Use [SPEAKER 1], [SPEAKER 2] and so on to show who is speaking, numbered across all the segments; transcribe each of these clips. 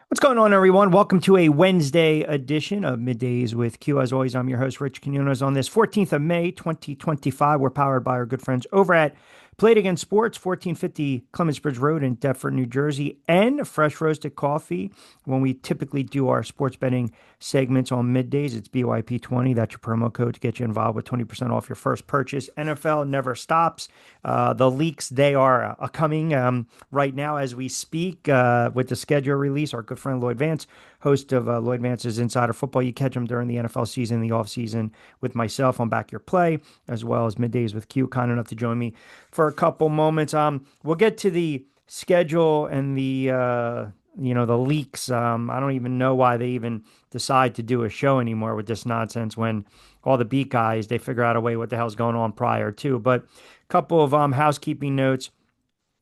[SPEAKER 1] What's going on, everyone? Welcome to a Wednesday edition of Middays with Q. As always, I'm your host, Rich Quinones. On this 14th of May, 2025, we're powered by our good friends over at Play It Again Sports, 1450 Clements Bridge Road in Deptford, New Jersey, and fresh roasted coffee. When we typically do our sports betting segments on middays, it's BYP20. That's your promo code to get you involved with 20% off your first purchase. NFL never stops. The leaks, they are coming right now as we speak with the schedule release. Our good friend Lloyd Vance, host of Lloyd Vance's Insider Football. You catch him during the NFL season, the offseason with myself on Back Your Play, as well as Middays with Q, kind enough to join me for a couple moments. We'll get to the schedule and the leaks. I don't even know why they even decide to do a show anymore with this nonsense when all the beat guys, they figure out a way what the hell's going on prior to. But a couple of housekeeping notes.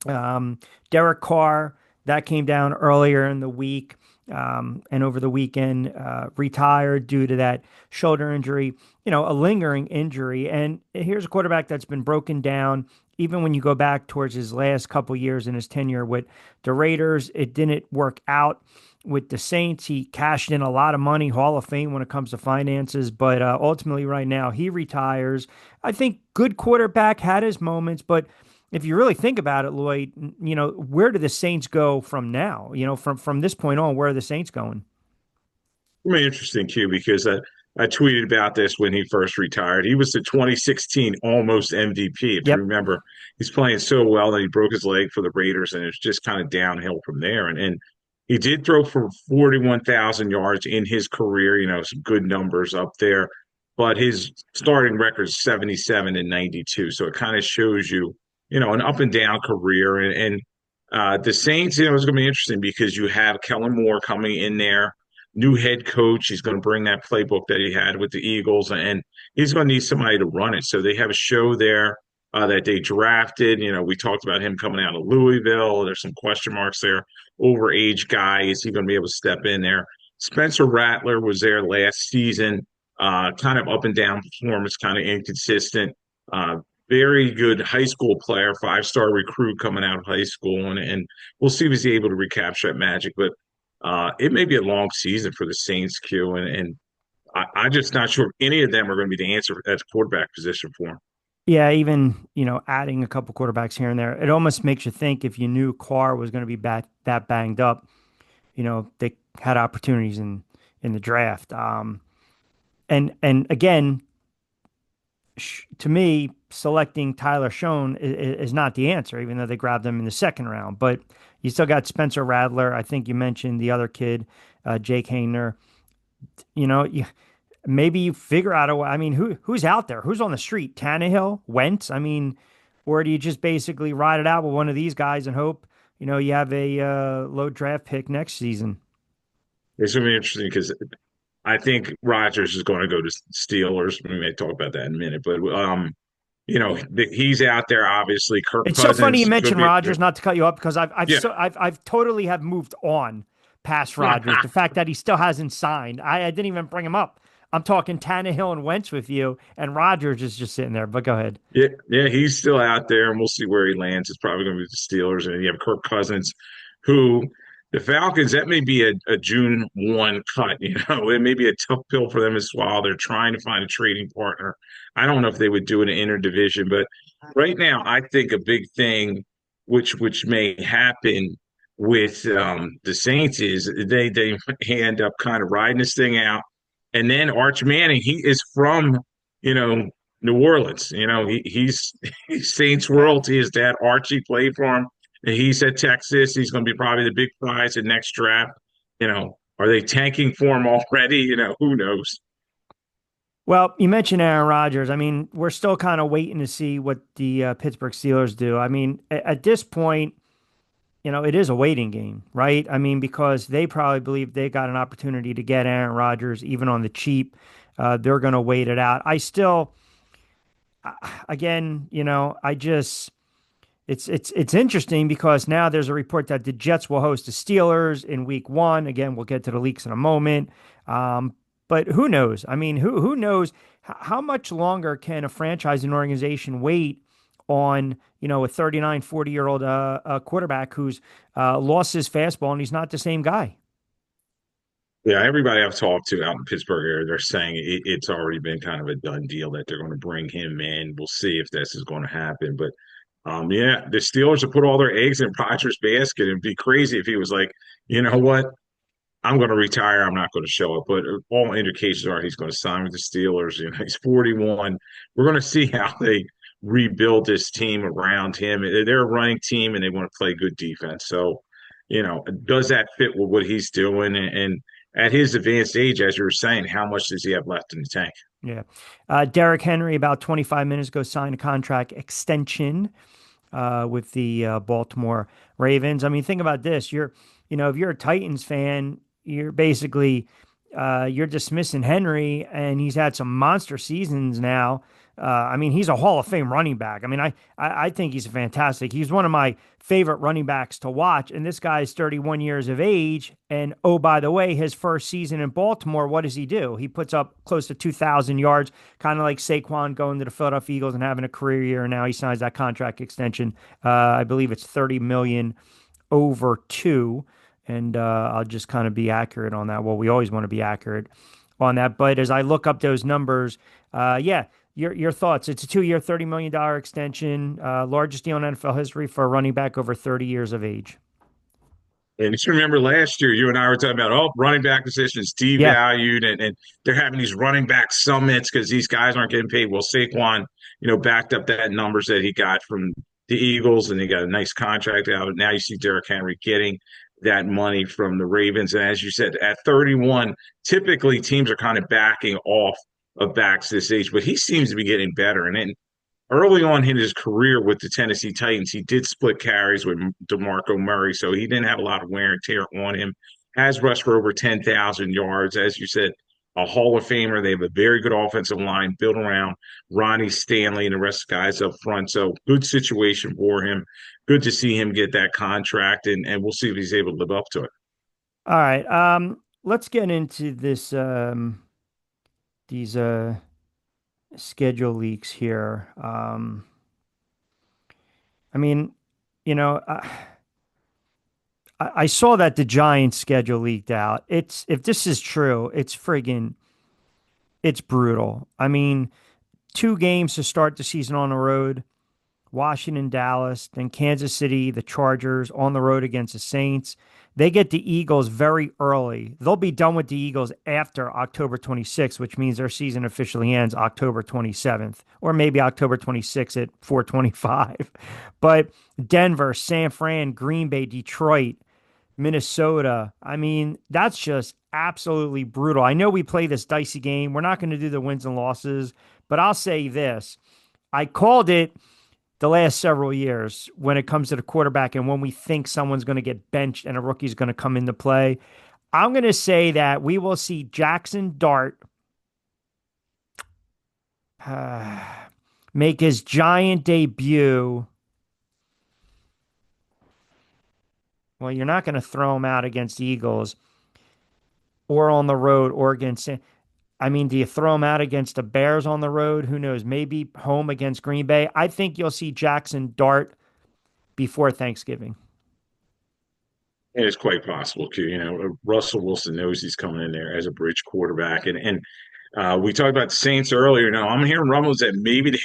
[SPEAKER 1] Derek Carr, that came down earlier in the week, and over the weekend, retired due to that shoulder injury, a lingering injury. And here's a quarterback that's been broken down. Even when you go back towards his last couple years in his tenure with the Raiders, it didn't work out with the Saints. He cashed in a lot of money, Hall of Fame when it comes to finances, but ultimately right now he retires. I think good quarterback, had his moments, but if you really think about it, Lloyd, where do the Saints go from now? From this point on, where are the Saints going?
[SPEAKER 2] Really interesting, Q, because I tweeted about this when he first retired. He was the 2016 almost MVP. If you
[SPEAKER 1] Yep.
[SPEAKER 2] remember, he's playing so well that he broke his leg for the Raiders, and it's just kind of downhill from there. And he did throw for 41,000 yards in his career, some good numbers up there. But his starting record is 77 and 92. So it kind of shows you, an up and down career. And the Saints, it's going to be interesting because you have Kellen Moore coming in there, new head coach. He's going to bring that playbook that he had with the Eagles, and he's going to need somebody to run it. So they have a show there that they drafted. We talked about him coming out of Louisville. There's some question marks there. Overage guy. Is he going to be able to step in there? Spencer Rattler was there last season. Kind of up and down performance, kind of inconsistent. Very good high school player, five-star recruit coming out of high school, and we'll see if he's able to recapture that magic. But it may be a long season for the Saints, Q, and I'm just not sure if any of them are going to be the answer at the quarterback position for him.
[SPEAKER 1] Yeah, even, adding a couple quarterbacks here and there, it almost makes you think if you knew Carr was going to be that banged up, they had opportunities in the draft. And again, to me, selecting Tyler Schoen is not the answer, even though they grabbed him in the second round. But you still got Spencer Rattler. I think you mentioned the other kid, Jake Hayner. Maybe you figure out a way. I mean, who's out there? Who's on the street? Tannehill, Wentz. I mean, or do you just basically ride it out with one of these guys and hope you have a low draft pick next season?
[SPEAKER 2] It's going to be interesting because I think Rodgers is going to go to Steelers. We may talk about that in a minute, but he's out there. Obviously, Kirk
[SPEAKER 1] It's so funny you
[SPEAKER 2] Cousins could
[SPEAKER 1] mentioned
[SPEAKER 2] be.
[SPEAKER 1] Rodgers, not to cut you up, because
[SPEAKER 2] Yeah,
[SPEAKER 1] I've totally have moved on past Rodgers. The fact that he still hasn't signed, I didn't even bring him up. I'm talking Tannehill and Wentz with you, and Rodgers is just sitting there. But go ahead.
[SPEAKER 2] yeah, yeah. He's still out there, and we'll see where he lands. It's probably going to be the Steelers, and you have Kirk Cousins, who the Falcons. That may be a June 1 cut. It may be a tough pill for them to swallow. They're trying to find a trading partner. I don't know if they would do an interdivision, but right now, I think a big thing, which may happen with the Saints, is they end up kind of riding this thing out, and then Arch Manning, he is from you know New Orleans. He's Saints royalty. His dad Archie played for him. And he's at Texas. He's going to be probably the big prize at next draft. Are they tanking for him already? Who knows?
[SPEAKER 1] Well, you mentioned Aaron Rodgers. I mean, we're still kind of waiting to see what the Pittsburgh Steelers do. I mean, at this point, it is a waiting game, right? I mean, because they probably believe they got an opportunity to get Aaron Rodgers even on the cheap. They're going to wait it out. I still, again, I just it's interesting because now there's a report that the Jets will host the Steelers in week one. Again, we'll get to the leaks in a moment. But who knows? I mean, who knows how much longer can a franchise and organization wait on, a 39, 40-year-old quarterback who's lost his fastball and he's not the same guy?
[SPEAKER 2] Yeah, everybody I've talked to out in Pittsburgh area, they're saying it's already been kind of a done deal that they're going to bring him in. We'll see if this is going to happen. But yeah, the Steelers have put all their eggs in Rodgers' basket. It'd be crazy if he was like, you know what, I'm going to retire. I'm not going to show up. But all indications are he's going to sign with the Steelers. You know, he's 41. We're going to see how they rebuild this team around him. They're a running team and they want to play good defense. So, does that fit with what he's doing? And at his advanced age, as you were saying, how much does he have left in the tank?
[SPEAKER 1] Yeah. Derrick Henry, about 25 minutes ago, signed a contract extension with the Baltimore Ravens. I mean, think about this. If you're a Titans fan, you're basically you're dismissing Henry, and he's had some monster seasons now. I mean, he's a Hall of Fame running back. I mean, I think he's fantastic. He's one of my favorite running backs to watch. And this guy is 31 years of age. And oh, by the way, his first season in Baltimore, what does he do? He puts up close to 2,000 yards, kind of like Saquon going to the Philadelphia Eagles and having a career year. And now he signs that contract extension. I believe it's 30 million over two. And I'll just kind of be accurate on that. Well, we always want to be accurate on that. But as I look up those numbers, yeah, your thoughts. It's a 2-year, $30 million extension, largest deal in NFL history for a running back over 30 years of age.
[SPEAKER 2] And just remember last year, you and I were talking about, running back position is
[SPEAKER 1] Yeah.
[SPEAKER 2] devalued, and they're having these running back summits because these guys aren't getting paid. Well, Saquon, backed up that numbers that he got from the Eagles, and he got a nice contract out of it. Now you see Derrick Henry getting that money from the Ravens. And as you said, at 31, typically teams are kind of backing off of backs this age, but he seems to be getting better. And then early on in his career with the Tennessee Titans, he did split carries with DeMarco Murray, so he didn't have a lot of wear and tear on him. Has rushed for over 10,000 yards. As you said, a Hall of Famer. They have a very good offensive line built around Ronnie Stanley and the rest of the guys up front. So good situation for him. Good to see him get that contract, and we'll see if he's able to live up to it.
[SPEAKER 1] All right. Let's get into these schedule leaks here. I mean, you know, I saw that the Giants schedule leaked out. If this is true, it's brutal. I mean, 2 games to start the season on the road. Washington, Dallas, then Kansas City, the Chargers on the road against the Saints. They get the Eagles very early. They'll be done with the Eagles after October 26th, which means their season officially ends October 27th, or maybe October 26th at 4:25. But Denver, San Fran, Green Bay, Detroit, Minnesota. I mean, that's just absolutely brutal. I know we play this dicey game. We're not going to do the wins and losses, but I'll say this. I called it the last several years when it comes to the quarterback and when we think someone's going to get benched and a rookie's going to come into play. I'm going to say that we will see Jackson Dart make his giant debut. Well, you're not going to throw him out against the Eagles or on the road or against. I mean, do you throw him out against the Bears on the road? Who knows? Maybe home against Green Bay. I think you'll see Jackson Dart before Thanksgiving.
[SPEAKER 2] And it's quite possible, too. Russell Wilson knows he's coming in there as a bridge quarterback, and we talked about the Saints earlier. Now I'm hearing rumbles that maybe they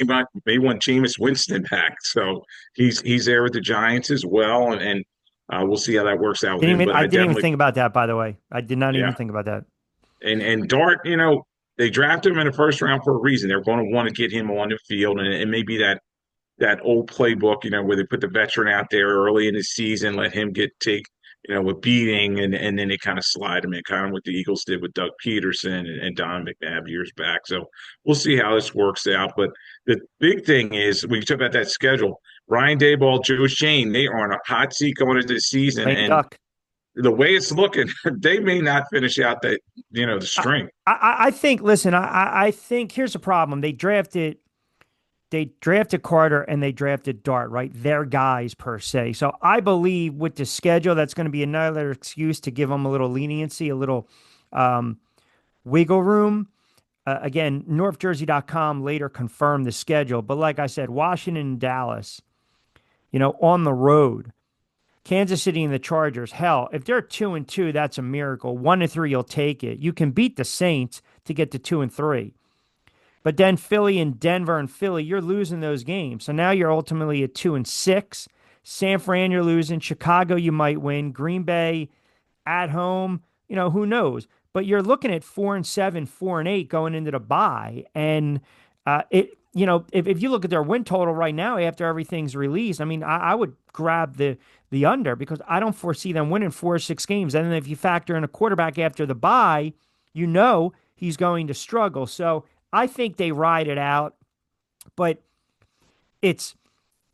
[SPEAKER 2] may want Jameis Winston back, so he's there with the Giants as well, and we'll see how that works out with him. But
[SPEAKER 1] I
[SPEAKER 2] I
[SPEAKER 1] didn't even
[SPEAKER 2] definitely,
[SPEAKER 1] think about that, by the way. I did not even
[SPEAKER 2] yeah,
[SPEAKER 1] think about that.
[SPEAKER 2] and Dart, they drafted him in the first round for a reason. They're going to want to get him on the field, and it may be that old playbook, where they put the veteran out there early in the season, let him take, a beating, and then they kind of slide him in, kind of what the Eagles did with Doug Peterson and Don McNabb years back. So we'll see how this works out. But the big thing is, when you talk about that schedule, Ryan Daboll, Joe Shane, they are on a hot seat going into the season,
[SPEAKER 1] Lame
[SPEAKER 2] and
[SPEAKER 1] duck.
[SPEAKER 2] the way it's looking, they may not finish out the
[SPEAKER 1] I,
[SPEAKER 2] string.
[SPEAKER 1] I think. Listen, I think here's the problem. They drafted Carter and they drafted Dart, right? They're guys per se. So I believe with the schedule, that's going to be another excuse to give them a little leniency, a little um, wiggle room. Again, NorthJersey.com later confirmed the schedule. But like I said, Washington and Dallas, on the road. Kansas City and the Chargers, hell, if they're 2-2, that's a miracle. 1-3, you'll take it. You can beat the Saints to get to 2-3. But then Philly and Denver and Philly, you're losing those games. So now you're ultimately at 2-6. San Fran, you're losing. Chicago, you might win. Green Bay at home, who knows? But you're looking at 4-7, 4-8 going into the bye. And if you look at their win total right now after everything's released, I mean, I would grab the under because I don't foresee them winning 4 or 6 games. And then if you factor in a quarterback after the bye, he's going to struggle. So I think they ride it out, but it's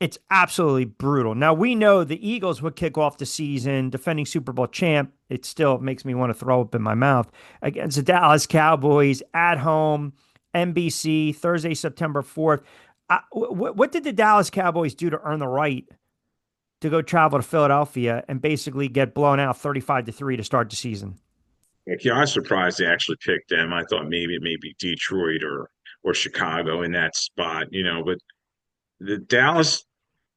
[SPEAKER 1] it's absolutely brutal. Now we know the Eagles would kick off the season defending Super Bowl champ. It still makes me want to throw up in my mouth against the Dallas Cowboys at home, NBC Thursday, September 4th. What did the Dallas Cowboys do to earn the right to go travel to Philadelphia and basically get blown out 35-3 to start the season?
[SPEAKER 2] Like, yeah, I was surprised they actually picked them. I thought maybe Detroit or Chicago in that spot, but the Dallas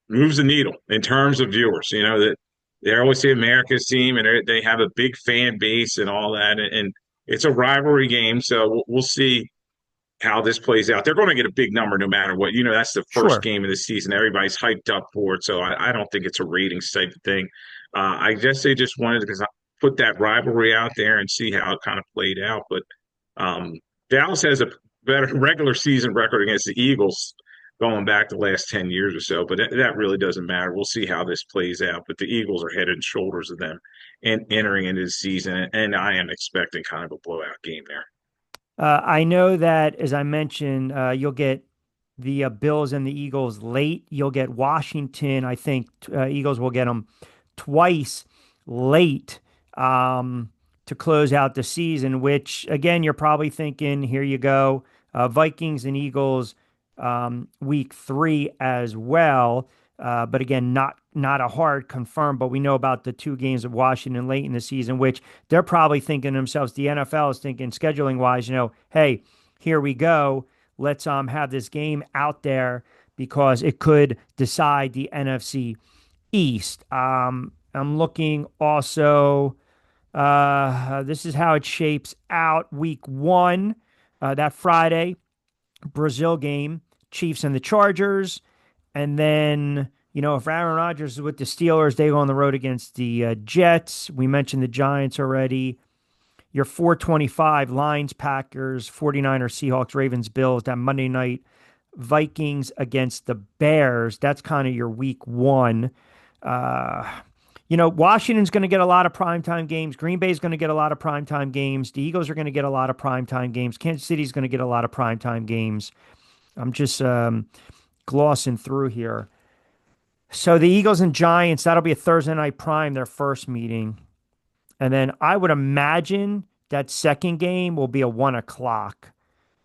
[SPEAKER 2] moves the needle in terms of viewers. That they always say America's team, and they have a big fan base and all that, and it's a rivalry game. So we'll see how this plays out. They're going to get a big number no matter what. That's the first
[SPEAKER 1] Sure.
[SPEAKER 2] game of the season. Everybody's hyped up for it. So I don't think it's a ratings type of thing. I guess they just wanted to put that rivalry out there and see how it kind of played out. But um, Dallas has a better regular season record against the Eagles going back the last 10 years or so. But that really doesn't matter. We'll see how this plays out. But the Eagles are head and shoulders of them and entering into the season. And I am expecting kind of a blowout game there.
[SPEAKER 1] I know that, as I mentioned, you'll get the Bills and the Eagles late. You'll get Washington. I think Eagles will get them twice late to close out the season, which, again, you're probably thinking, here you go. Vikings and Eagles week 3 as well. But again, not a hard confirm, but we know about the 2 games of Washington late in the season, which they're probably thinking themselves, the NFL is thinking scheduling wise, hey, here we go. Let's have this game out there because it could decide the NFC East. I'm looking also. This is how it shapes out week 1. That Friday, Brazil game, Chiefs and the Chargers. And then, if Aaron Rodgers is with the Steelers, they go on the road against the Jets. We mentioned the Giants already. Your 425 Lions, Packers, 49ers, Seahawks, Ravens, Bills. That Monday night Vikings against the Bears. That's kind of your week 1. Washington's going to get a lot of primetime games. Green Bay's going to get a lot of primetime games. The Eagles are going to get a lot of primetime games. Kansas City's going to get a lot of primetime games. I'm just glossing through here. So the Eagles and Giants, that'll be a Thursday night prime, their first meeting. And then I would imagine that second game will be a 1 o'clock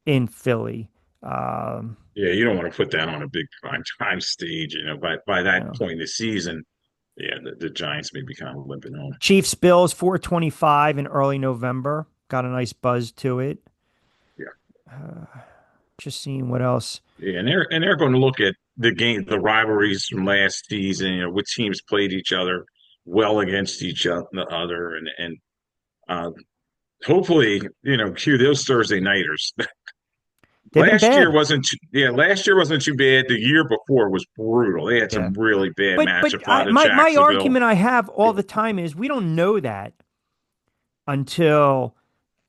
[SPEAKER 1] in Philly.
[SPEAKER 2] Yeah, you don't want to put that on a big prime time stage. By
[SPEAKER 1] You
[SPEAKER 2] that
[SPEAKER 1] know.
[SPEAKER 2] point in the season, yeah, the Giants may be kind of limping on.
[SPEAKER 1] Chiefs Bills 425 in early November. Got a nice buzz to it.
[SPEAKER 2] Yeah,
[SPEAKER 1] Just seeing what else.
[SPEAKER 2] yeah, and they're going to look at the rivalries from last season. What teams played each other well against each other, and uh, hopefully, cue those Thursday nighters.
[SPEAKER 1] They've been bad.
[SPEAKER 2] Last year wasn't too bad. The year before was brutal. They had
[SPEAKER 1] Yeah.
[SPEAKER 2] some really bad
[SPEAKER 1] But
[SPEAKER 2] matchups out of
[SPEAKER 1] my
[SPEAKER 2] Jacksonville.
[SPEAKER 1] argument I have all the time is we don't know that until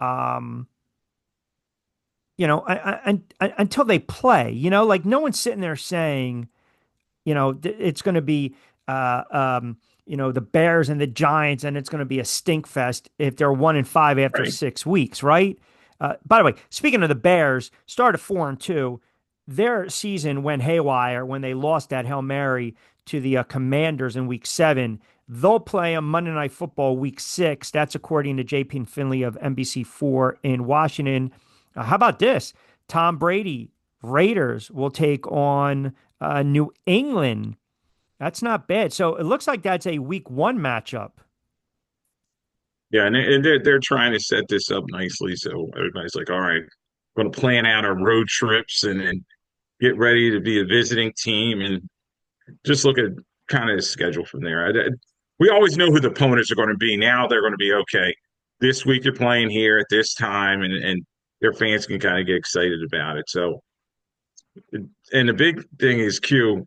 [SPEAKER 1] um until they play. Like no one's sitting there saying, it's going to be the Bears and the Giants, and it's going to be a stink fest if they're 1-5 after
[SPEAKER 2] Right.
[SPEAKER 1] 6 weeks, right? By the way, speaking of the Bears, started 4-2. Their season went haywire when they lost that Hail Mary to the Commanders in week 7. They'll play a Monday Night Football week 6. That's according to JP and Finley of NBC4 in Washington. How about this? Tom Brady, Raiders will take on New England. That's not bad. So it looks like that's a week 1 matchup.
[SPEAKER 2] Yeah, and they're trying to set this up nicely. So everybody's like, all right, going to plan out our road trips and get ready to be a visiting team and just look at kind of the schedule from there. we always know who the opponents are going to be. Now they're going to be okay. This week you're playing here at this time, and their fans can kind of get excited about it. So, and the big thing is Q.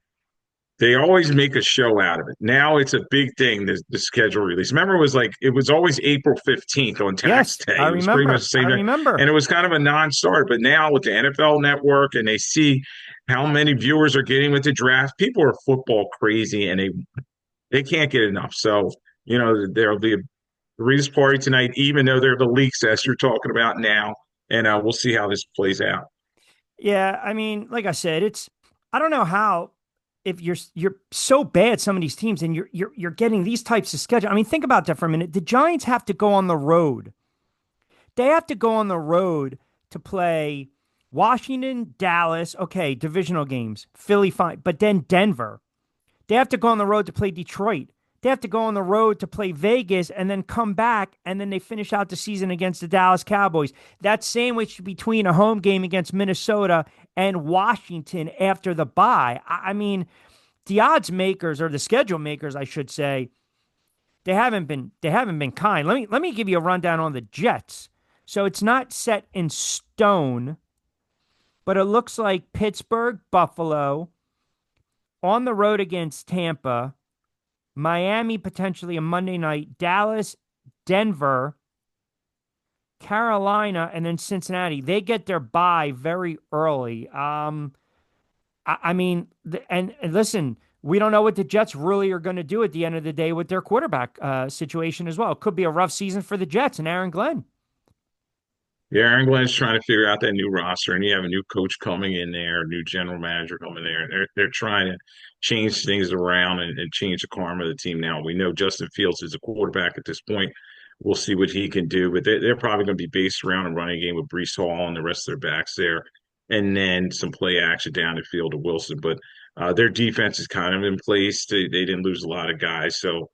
[SPEAKER 2] They always make a show out of it. Now it's a big thing, the schedule release. Remember, it was always April 15th on tax
[SPEAKER 1] Yes,
[SPEAKER 2] day.
[SPEAKER 1] I
[SPEAKER 2] It was pretty much
[SPEAKER 1] remember.
[SPEAKER 2] the
[SPEAKER 1] I
[SPEAKER 2] same day.
[SPEAKER 1] remember.
[SPEAKER 2] And it was kind of a non-starter. But now with the NFL network and they see how many viewers are getting with the draft, people are football crazy and they can't get enough. So, there'll be a release party tonight, even though there are the leaks as you're talking about now. And we'll see how this plays out.
[SPEAKER 1] Yeah, I mean, like I said, I don't know how if you're so bad some of these teams and you're getting these types of schedule. I mean, think about that for a minute. The Giants have to go on the road. They have to go on the road to play Washington, Dallas, okay, divisional games, Philly fine, but then Denver. They have to go on the road to play Detroit. They have to go on the road to play Vegas and then come back and then they finish out the season against the Dallas Cowboys. That's sandwiched between a home game against Minnesota and Washington after the bye. I mean, the odds makers or the schedule makers, I should say, they haven't been kind. Let me give you a rundown on the Jets. So it's not set in stone, but it looks like Pittsburgh, Buffalo, on the road against Tampa, Miami potentially a Monday night, Dallas, Denver, Carolina, and then Cincinnati. They get their bye very early. I mean, and listen, we don't know what the Jets really are going to do at the end of the day with their quarterback situation as well. It could be a rough season for the Jets and Aaron Glenn.
[SPEAKER 2] Yeah, Aaron Glenn's trying to figure out that new roster, and you have a new coach coming in there, a new general manager coming there. They're trying to change things around and change the karma of the team now. We know Justin Fields is a quarterback at this point. We'll see what he can do, but they're probably going to be based around a running game with Brees Hall and the rest of their backs there, and then some play action down the field to Wilson. But their defense is kind of in place. They didn't lose a lot of guys, so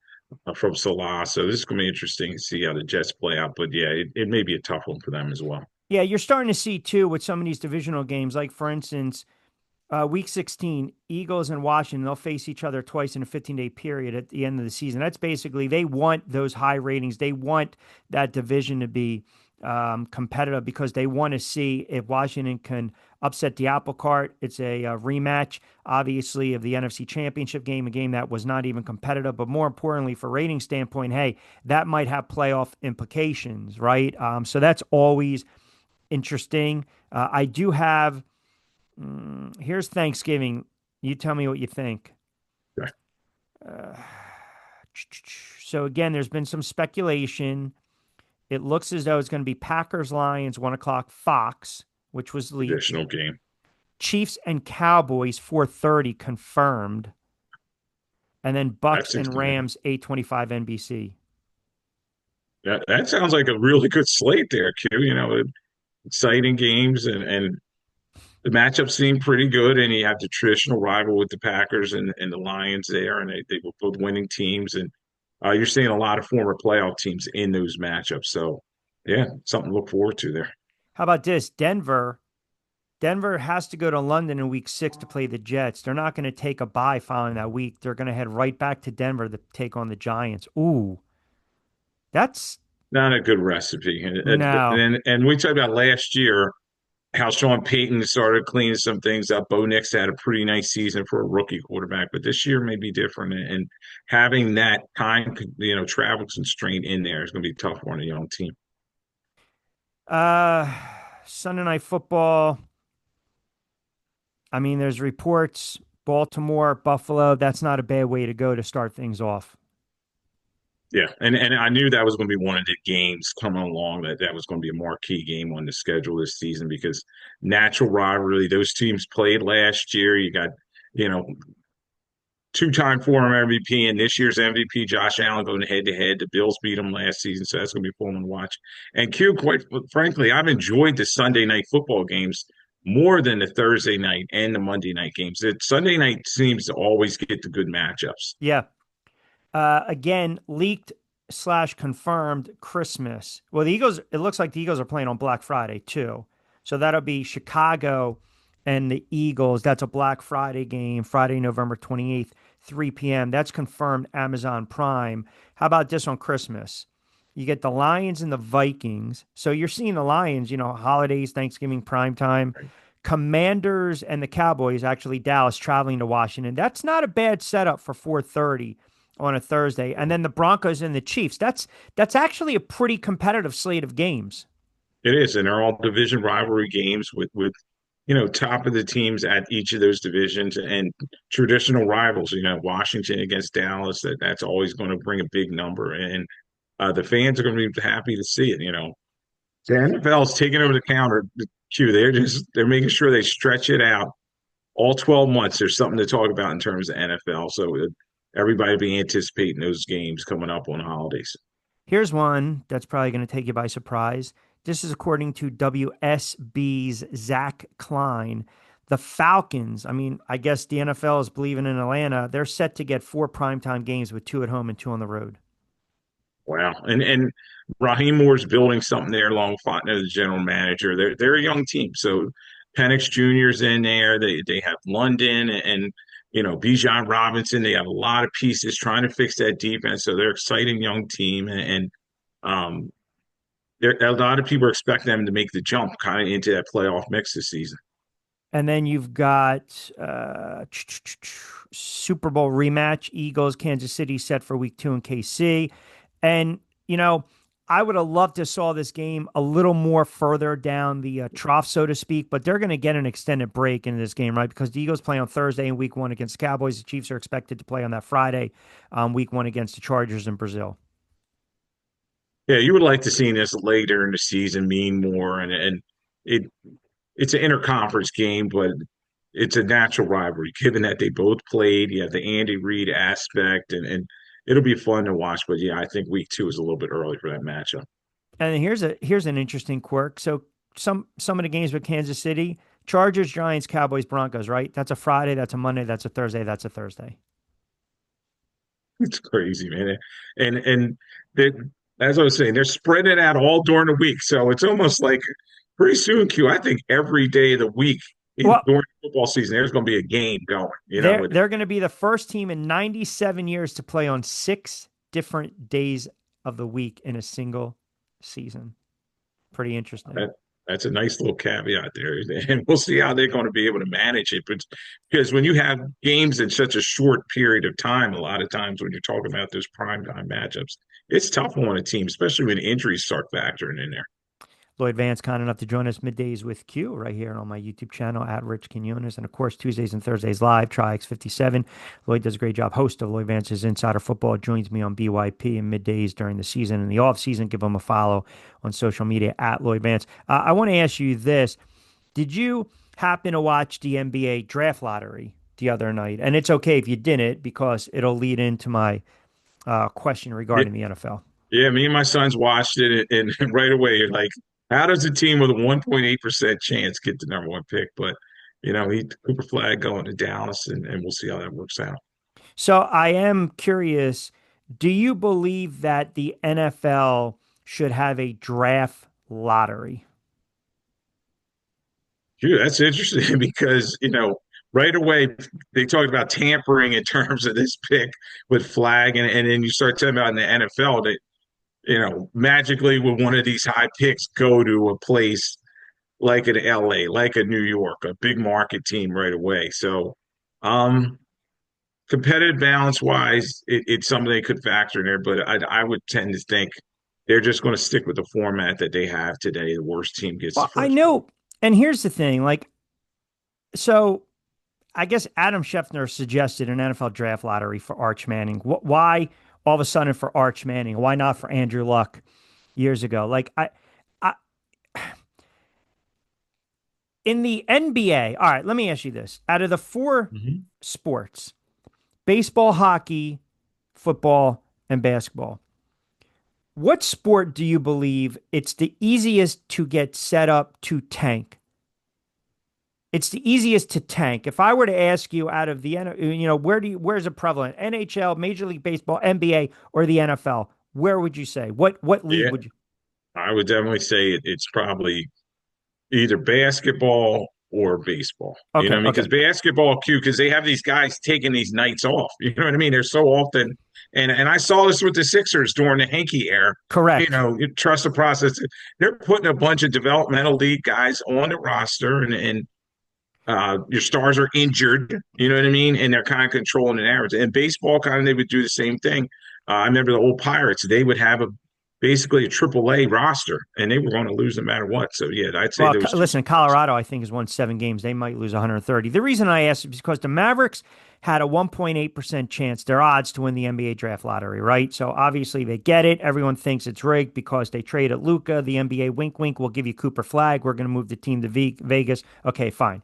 [SPEAKER 2] from Salah. So this is going to be interesting to see how the Jets play out. But yeah, it may be a tough one for them as well.
[SPEAKER 1] Yeah, you're starting to see too with some of these divisional games, like for instance, week 16, Eagles and Washington, they'll face each other twice in a 15-day period at the end of the season. That's basically, they want those high ratings. They want that division to be competitive because they want to see if Washington can upset the apple cart. It's a rematch, obviously, of the NFC Championship game, a game that was not even competitive. But more importantly, for rating standpoint, hey, that might have playoff implications, right? So that's always interesting. I do have here's Thanksgiving. You tell me what you think.
[SPEAKER 2] Right.
[SPEAKER 1] Uh, so again, there's been some speculation. It looks as though it's going to be Packers Lions 1 o'clock Fox, which was leaked.
[SPEAKER 2] Traditional game.
[SPEAKER 1] Chiefs and Cowboys 4:30 confirmed, and then Bucks
[SPEAKER 2] That's
[SPEAKER 1] and
[SPEAKER 2] exciting.
[SPEAKER 1] Rams 8:25 NBC.
[SPEAKER 2] That sounds like a really good slate there, Q. Exciting games and the matchups seem pretty good. And you have the traditional rival with the Packers and the Lions there, and they were both winning teams. And you're seeing a lot of former playoff teams in those matchups. So yeah, something to look forward to there.
[SPEAKER 1] How about this? Denver has to go to London in week 6 to play the Jets. They're not going to take a bye following that week. They're going to head right back to Denver to take on the Giants. Ooh, that's
[SPEAKER 2] Not a good recipe.
[SPEAKER 1] no.
[SPEAKER 2] And we talked about last year how Sean Payton started cleaning some things up. Bo Nix had a pretty nice season for a rookie quarterback, but this year may be different. And having that time, travel constraint in there is going to be tough on a young team.
[SPEAKER 1] Uh, Sunday Night Football. I mean, there's reports Baltimore, Buffalo. That's not a bad way to go to start things off.
[SPEAKER 2] Yeah, and I knew that was going to be one of the games coming along that was going to be a marquee game on the schedule this season because natural rivalry. Those teams played last year. You got, you know, two-time former MVP and this year's MVP, Josh Allen, going head-to-head. The Bills beat them last season, so that's going to be fun to watch. And Q, quite frankly, I've enjoyed the Sunday night football games more than the Thursday night and the Monday night games. The Sunday night seems to always get the good matchups.
[SPEAKER 1] Yeah. Again, leaked slash confirmed Christmas. Well, the Eagles, it looks like the Eagles are playing on Black Friday too. So that'll be Chicago and the Eagles. That's a Black Friday game, Friday, November 28th. 3 p.m. That's confirmed Amazon Prime. How about this on Christmas? You get the Lions and the Vikings. So you're seeing the Lions, holidays, Thanksgiving, prime time.
[SPEAKER 2] Right.
[SPEAKER 1] Commanders and the Cowboys, actually Dallas traveling to Washington. That's not a bad setup for 4:30 on a Thursday. And then the Broncos and the Chiefs. That's actually a pretty competitive slate of games.
[SPEAKER 2] It is, and they're all division rivalry games with top of the teams at each of those divisions and traditional rivals. Washington against Dallas. That's always going to bring a big number, and the fans are going to be happy to see it. The NFL is taking over the counter. Q. They're making sure they stretch it out all 12 months. There's something to talk about in terms of NFL. So everybody be anticipating those games coming up on holidays.
[SPEAKER 1] Here's one that's probably going to take you by surprise. This is according to WSB's Zach Klein. The Falcons, I mean, I guess the NFL is believing in Atlanta. They're set to get 4 primetime games with 2 at home and 2 on the road.
[SPEAKER 2] Wow. And Raheem Moore's building something there along with Fontenot, the general manager. They're a young team. So Penix Jr.'s in there. They have London and Bijan Robinson. They have a lot of pieces trying to fix that defense. So they're an exciting young team. And um a lot of people expect them to make the jump kind of into that playoff mix this season.
[SPEAKER 1] And then you've got Super Bowl rematch, Eagles, Kansas City set for week 2 in KC. And, I would have loved to saw this game a little more further down the trough, so to speak, but they're going to get an extended break in this game, right? Because the Eagles play on Thursday in week 1 against the Cowboys. The Chiefs are expected to play on that Friday, week 1 against the Chargers in Brazil.
[SPEAKER 2] Yeah, you would like to see this later in the season mean more, and it it's an interconference game, but it's a natural rivalry given that they both played. You have the Andy Reid aspect, and it'll be fun to watch. But yeah, I think week 2 is a little bit early for that matchup.
[SPEAKER 1] And here's an interesting quirk. So some of the games with Kansas City, Chargers, Giants, Cowboys, Broncos, right? That's a Friday, that's a Monday, that's a Thursday, that's a Thursday.
[SPEAKER 2] It's crazy, man. And they, as I was saying, they're spreading it out all during the week, so it's almost like pretty soon, Q. I think every day of the week
[SPEAKER 1] Well,
[SPEAKER 2] during football season, there's going to be a game going.
[SPEAKER 1] they're going to be the first team in 97 years to play on 6 different days of the week in a single season. Pretty interesting.
[SPEAKER 2] That, that's a nice little caveat there, and we'll see how they're going to be able to manage it. But because when you have games in such a short period of time, a lot of times when you're talking about those prime time matchups, it's tough on a team, especially when injuries start factoring in there.
[SPEAKER 1] Lloyd Vance, kind enough to join us middays with Q right here on my YouTube channel at Rich Quinones. And of course, Tuesdays and Thursdays live, TriX57. Lloyd does a great job. Host of Lloyd Vance's Insider Football joins me on BYP and middays during the season. In the off season, give him a follow on social media at Lloyd Vance. I want to ask you this. Did you happen to watch the NBA draft lottery the other night? And it's okay if you didn't because it'll lead into my question regarding the NFL.
[SPEAKER 2] Yeah, me and my sons watched it, and right away, you're like, how does a team with a 1.8% chance get the number 1 pick? But, he Cooper Flag going to Dallas, and we'll see how that works out.
[SPEAKER 1] So I am curious, do you believe that the NFL should have a draft lottery?
[SPEAKER 2] Dude, that's interesting because, right away, they talked about tampering in terms of this pick with Flag, and then you start talking about in the NFL that, magically with one of these high picks go to a place like an LA, like a New York, a big market team right away. So, um, competitive balance wise, it's something they could factor in there, but I would tend to think they're just going to stick with the format that they have today. The worst team gets the
[SPEAKER 1] Well, I
[SPEAKER 2] first pick.
[SPEAKER 1] know, and here's the thing, so I guess Adam Schefter suggested an NFL draft lottery for Arch Manning. Why all of a sudden for Arch Manning? Why not for Andrew Luck years ago? I in the NBA, all right, let me ask you this. Out of the 4
[SPEAKER 2] Mhm.
[SPEAKER 1] sports, baseball, hockey, football, and basketball, what sport do you believe it's the easiest to get set up to tank? It's the easiest to tank. If I were to ask you out of the, where's it prevalent? NHL, Major League Baseball, NBA, or the NFL? Where would you say? What league
[SPEAKER 2] Yeah,
[SPEAKER 1] would you?
[SPEAKER 2] I would definitely say it's probably either basketball or baseball. You know
[SPEAKER 1] Okay,
[SPEAKER 2] what I mean?
[SPEAKER 1] okay.
[SPEAKER 2] Because basketball, Q, because they have these guys taking these nights off. You know what I mean? They're so often, and I saw this with the Sixers during the Henke era. You
[SPEAKER 1] Correct.
[SPEAKER 2] know, you trust the process. They're putting a bunch of developmental league guys on the roster, and your stars are injured. You know what I mean? And they're kind of controlling an average. And baseball, kind of, they would do the same thing. I remember the old Pirates; they would have basically a AAA roster, and they were going to lose no matter what. So yeah, I'd say
[SPEAKER 1] Well,
[SPEAKER 2] those two
[SPEAKER 1] listen,
[SPEAKER 2] sports.
[SPEAKER 1] Colorado, I think, has won 7 games. They might lose 130. The reason I asked is because the Mavericks had a 1.8% chance, their odds to win the NBA draft lottery, right? So obviously they get it. Everyone thinks it's rigged because they traded Luca. The NBA wink wink, we'll give you Cooper Flag. We're going to move the team to Vegas. Okay, fine.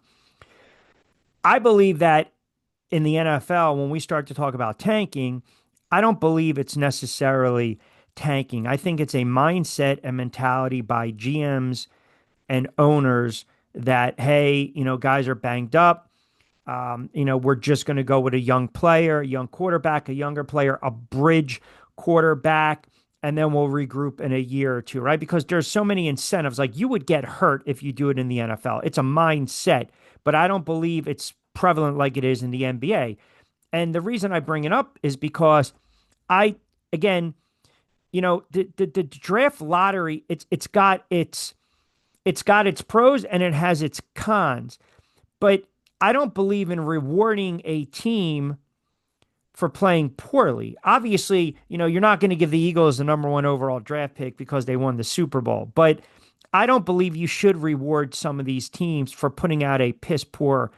[SPEAKER 1] I believe that in the NFL, when we start to talk about tanking, I don't believe it's necessarily tanking. I think it's a mindset and mentality by GMs and owners that, hey, guys are banged up. We're just going to go with a young player, a young quarterback, a younger player, a bridge quarterback, and then we'll regroup in a year or two, right? Because there's so many incentives. Like you would get hurt if you do it in the NFL. It's a mindset, but I don't believe it's prevalent like it is in the NBA. And the reason I bring it up is because I, again, the draft lottery, it's got its pros and it has its cons. But I don't believe in rewarding a team for playing poorly. Obviously, you're not going to give the Eagles the number one overall draft pick because they won the Super Bowl. But I don't believe you should reward some of these teams for putting out a piss poor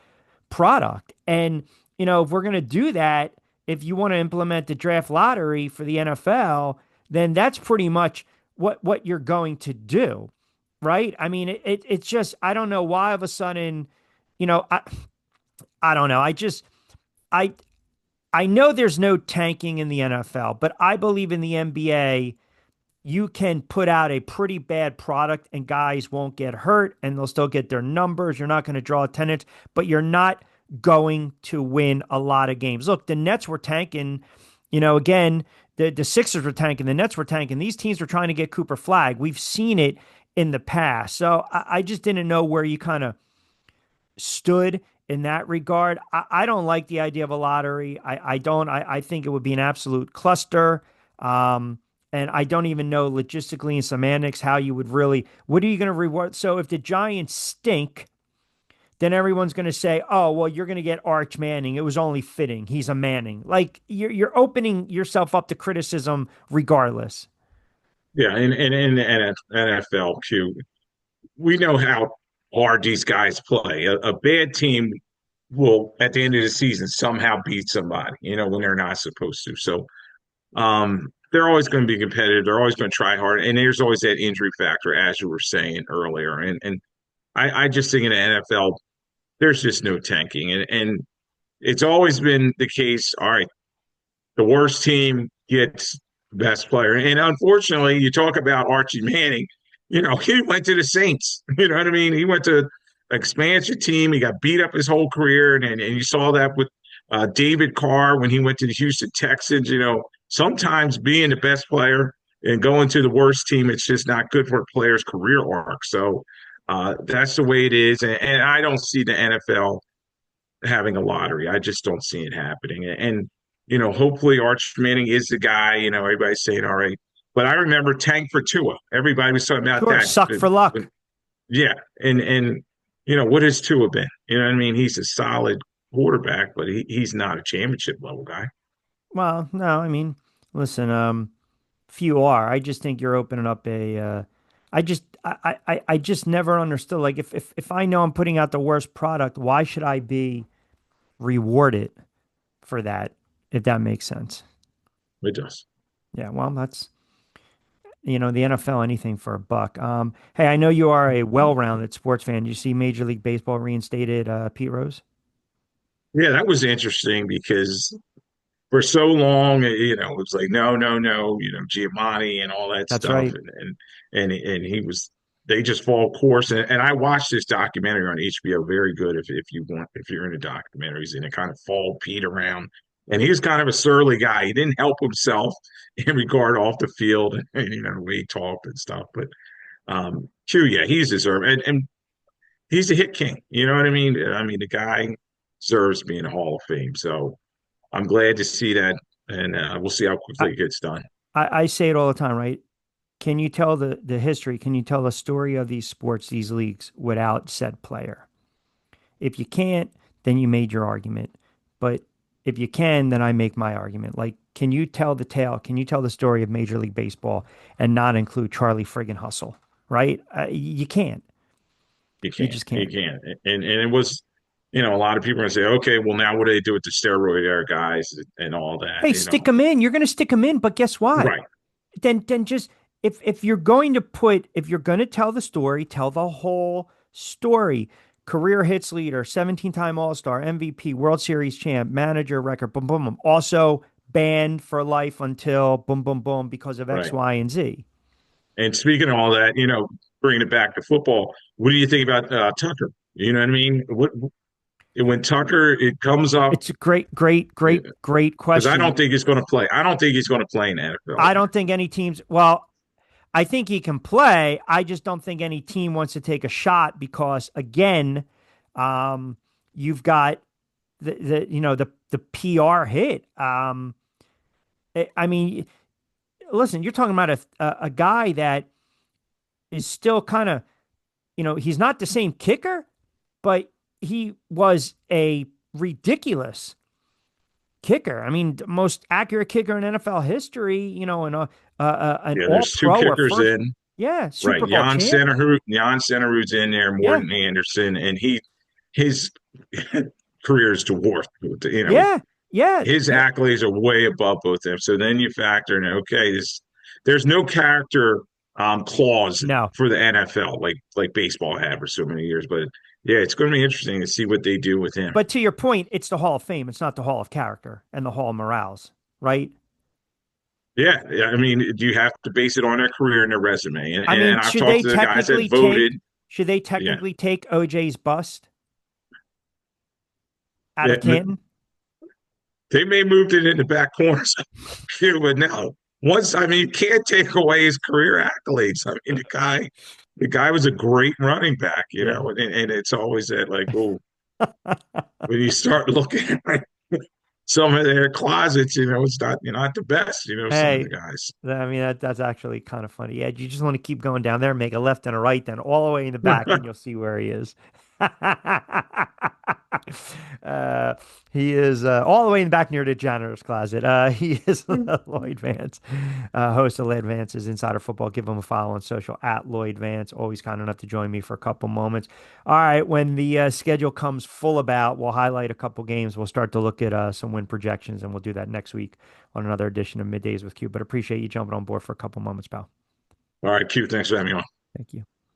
[SPEAKER 1] product. And, if we're going to do that, if you want to implement the draft lottery for the NFL, then that's pretty much what you're going to do. Right. I mean, it's just, I don't know why all of a sudden, you know, I, I don't know. I, I know there's no tanking in the NFL, but I believe in the NBA, you can put out a pretty bad product and guys won't get hurt and they'll still get their numbers. You're not going to draw attendance, but you're not going to win a lot of games. Look, the Nets were tanking, again, the Sixers were tanking, the Nets were tanking. These teams were trying to get Cooper Flag. We've seen it in the past. So I just didn't know where you kind of stood in that regard. I don't like the idea of a lottery. I don't. I think it would be an absolute cluster. And I don't even know logistically and semantics how you would really, what are you going to reward? So if the Giants stink, then everyone's going to say, oh, well, you're going to get Arch Manning. It was only fitting. He's a Manning. Like you're opening yourself up to criticism regardless.
[SPEAKER 2] Yeah, and in the NFL, Q, we know how hard these guys play. A bad team will, at the end of the season, somehow beat somebody, when they're not supposed to. So they're always going to be competitive. They're always going to try hard. And there's always that injury factor, as you were saying earlier. And I just think in the NFL, there's just no tanking. And it's always been the case. All right, the worst team gets the best player. And unfortunately, you talk about Archie Manning, he went to the Saints. You know what I mean? He went to an expansion team. He got beat up his whole career. And you saw that with David Carr when he went to the Houston Texans. Sometimes being the best player and going to the worst team, it's just not good for a player's career arc. So that's the way it is. And I don't see the NFL having a lottery. I just don't see it happening. And hopefully Arch Manning is the guy. Everybody's saying, all right. But I remember tank for Tua. Everybody was talking about
[SPEAKER 1] Sure,
[SPEAKER 2] that.
[SPEAKER 1] suck for luck.
[SPEAKER 2] Yeah. And what has Tua been? You know what I mean? He's a solid quarterback, but he's not a championship level guy.
[SPEAKER 1] Well, no, I mean, listen, few are. I just think you're opening up I just never understood. Like if I know I'm putting out the worst product, why should I be rewarded for that? If that makes sense.
[SPEAKER 2] It does.
[SPEAKER 1] Yeah, well, that's the NFL, anything for a buck. Hey, I know you are a well-rounded sports fan. You see Major League Baseball reinstated Pete Rose?
[SPEAKER 2] Yeah, that was interesting because for so long, it was like no, no, no, Giamatti and all that
[SPEAKER 1] That's
[SPEAKER 2] stuff,
[SPEAKER 1] right.
[SPEAKER 2] and he was they just fall course. And I watched this documentary on HBO, very good if you're into documentaries, and it kind of followed Pete around, and he was kind of a surly guy. He didn't help himself in regard off the field, and the way he talked and stuff. But Q, yeah, he's deserved, and he's a hit king. You know what I mean? I mean, the guy deserves being a Hall of Fame. So I'm glad to see that, and we'll see how
[SPEAKER 1] I,
[SPEAKER 2] quickly it gets done.
[SPEAKER 1] I say it all the time, right? Can you tell the history? Can you tell the story of these sports, these leagues, without said player? If you can't, then you made your argument. But if you can, then I make my argument. Like, can you tell the tale? Can you tell the story of Major League Baseball and not include Charlie friggin' Hustle? Right? You can't.
[SPEAKER 2] You
[SPEAKER 1] You
[SPEAKER 2] can't,
[SPEAKER 1] just
[SPEAKER 2] you
[SPEAKER 1] can't.
[SPEAKER 2] can't, and it was, a lot of people are gonna say, okay, well now what do they do with the steroid era guys and all that,
[SPEAKER 1] Hey, stick them in. You're going to stick them in, but guess what?
[SPEAKER 2] right?
[SPEAKER 1] Then just if you're going to put if you're going to tell the story, tell the whole story. Career hits leader, 17-time All-Star, MVP, World Series champ, manager record, boom, boom, boom. Also banned for life until boom, boom, boom because of X,
[SPEAKER 2] Right.
[SPEAKER 1] Y, and Z.
[SPEAKER 2] And speaking of all that, bringing it back to football, what do you think about Tucker? You know what I mean? When Tucker it comes up,
[SPEAKER 1] It's a great, great, great, great
[SPEAKER 2] because I
[SPEAKER 1] question.
[SPEAKER 2] don't think he's going to play. I don't think he's going to play in the NFL
[SPEAKER 1] I
[SPEAKER 2] again.
[SPEAKER 1] don't think any teams, well, I think he can play. I just don't think any team wants to take a shot because, again, you've got the PR hit. I mean, listen, you're talking about a guy that is still kind of he's not the same kicker, but he was a ridiculous kicker. I mean, the most accurate kicker in NFL history. And an
[SPEAKER 2] Yeah,
[SPEAKER 1] All
[SPEAKER 2] there's two
[SPEAKER 1] Pro, a
[SPEAKER 2] kickers
[SPEAKER 1] first,
[SPEAKER 2] in.
[SPEAKER 1] yeah,
[SPEAKER 2] Right,
[SPEAKER 1] Super Bowl champ.
[SPEAKER 2] Jan Centerhood's in there,
[SPEAKER 1] Yeah,
[SPEAKER 2] Morton Anderson, and his career is dwarfed.
[SPEAKER 1] yeah, yeah,
[SPEAKER 2] His
[SPEAKER 1] yeah.
[SPEAKER 2] accolades are way above both of them. So then you factor in, okay, there's no character clause
[SPEAKER 1] No,
[SPEAKER 2] for the NFL like baseball had for so many years. But yeah, it's going to be interesting to see what they do with him.
[SPEAKER 1] but to your point, it's the Hall of Fame. It's not the Hall of Character and the Hall of Morales, right?
[SPEAKER 2] Yeah, yeah. I mean, do you have to base it on their career and their resume? And,
[SPEAKER 1] I
[SPEAKER 2] and
[SPEAKER 1] mean,
[SPEAKER 2] I've talked to the guys that voted.
[SPEAKER 1] should they
[SPEAKER 2] Yeah,
[SPEAKER 1] technically take OJ's bust out
[SPEAKER 2] yeah.
[SPEAKER 1] of Canton?
[SPEAKER 2] They may moved it in the back corners, but no. I mean, you can't take away his career accolades. I mean, the guy was a great running back,
[SPEAKER 1] Yeah.
[SPEAKER 2] and it's always that like, oh, when you start looking at some of their closets, it's not, you're not the best, some of the
[SPEAKER 1] Hey,
[SPEAKER 2] guys.
[SPEAKER 1] I mean that's actually kind of funny. Yeah, you just want to keep going down there, make a left and a right, then all the way in the back, and you'll see where he is. uh, he is all the way in the back near the janitor's closet. He is Lloyd Vance, host of Lloyd Vance's Insider Football. Give him a follow on social at Lloyd Vance. Always kind enough to join me for a couple moments. All right, when the schedule comes full about, we'll highlight a couple games. We'll start to look at some win projections, and we'll do that next week on another edition of Middays with Q. But appreciate you jumping on board for a couple moments, pal.
[SPEAKER 2] All right, Q, thanks for having me on.
[SPEAKER 1] Thank you.